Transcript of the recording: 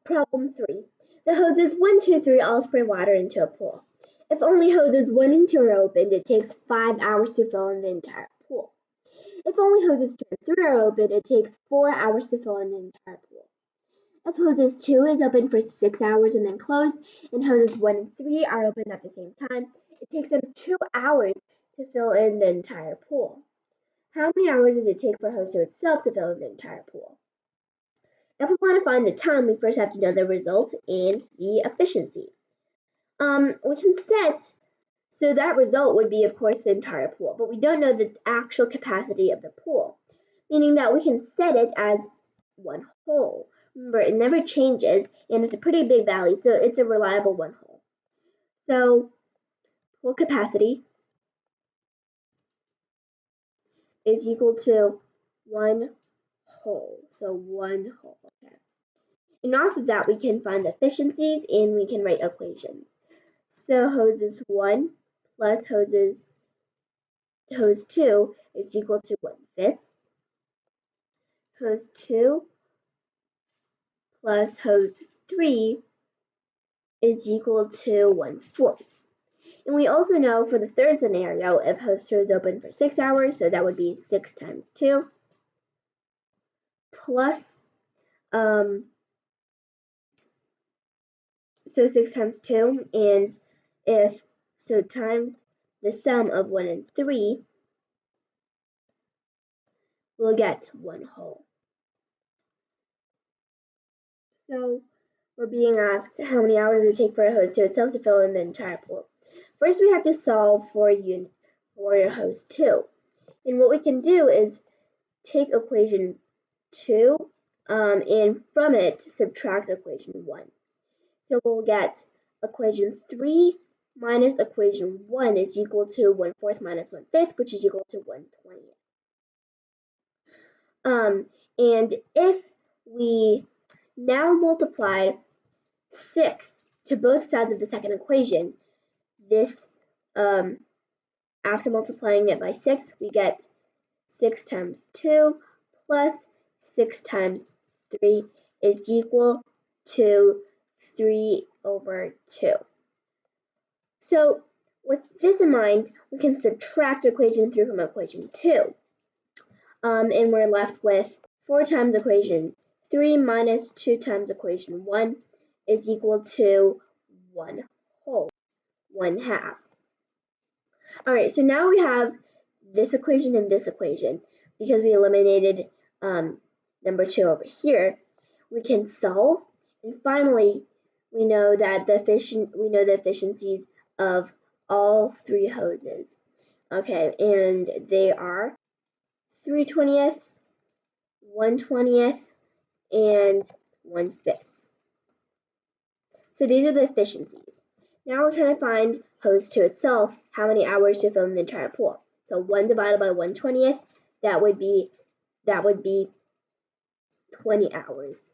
Problem 3. The hoses 1, 2, 3 all spray water into a pool. If only hoses 1 and 2 are opened, it takes 5 hours to fill in the entire pool. If only hoses 2 and 3 are open, it takes 4 hours to fill in the entire pool. If hoses 2 is open for 6 hours and then closed, and hoses 1 and 3 are open at the same time, it takes them 2 hours to fill in the entire pool. How many hours does it take for hose 2 itself to fill in the entire pool? If we want to find the time, we first have to know the result and the efficiency. We can set, so that result would be, of course, the entire pool, but we don't know the actual capacity of the pool, meaning that we can set it as one hole. Remember, it never changes, and it's a pretty big value, so it's a reliable one hole. So, pool capacity is equal to one hole. So, one hole, okay. And off of that, we can find the efficiencies, and we can write equations. So, hoses 1 plus hose 2 is equal to 1/5. Hose 2 plus hose 3 is equal to 1/4. And we also know for the third scenario, if hose 2 is open for 6 hours, so that would be 6 times 2 plus, so 6 times 2, and so times the sum of 1 and 3, we'll get 1 whole. So we're being asked how many hours does it take for a hose 2 itself to fill in the entire pool. First, we have to solve for hose 2. And what we can do is take equation 2 and from it subtract equation 1. So we'll get equation 3 minus equation 1 is equal to 1/4 minus 1/5, which is equal to 1/20. And if we now multiply 6 to both sides of the second equation, this after multiplying it by 6, we get 6 times 2 plus 6 times 3 is equal to 3/2. So with this in mind, we can subtract equation 3 from equation 2. And we're left with 4 times equation 3 minus 2 times equation 1 is equal to 1 whole, 1/2. All right, so now we have this equation and this equation. Because we eliminated number 2 over here, we can solve, and finally we know that the efficiencies of all 3 hoses. Okay, and they are 3/20, 1/20, and 1/5. So these are the efficiencies. Now we're trying to find hose 2 itself, how many hours to fill in the entire pool. So 1 divided by 1/20, that would be 20 hours.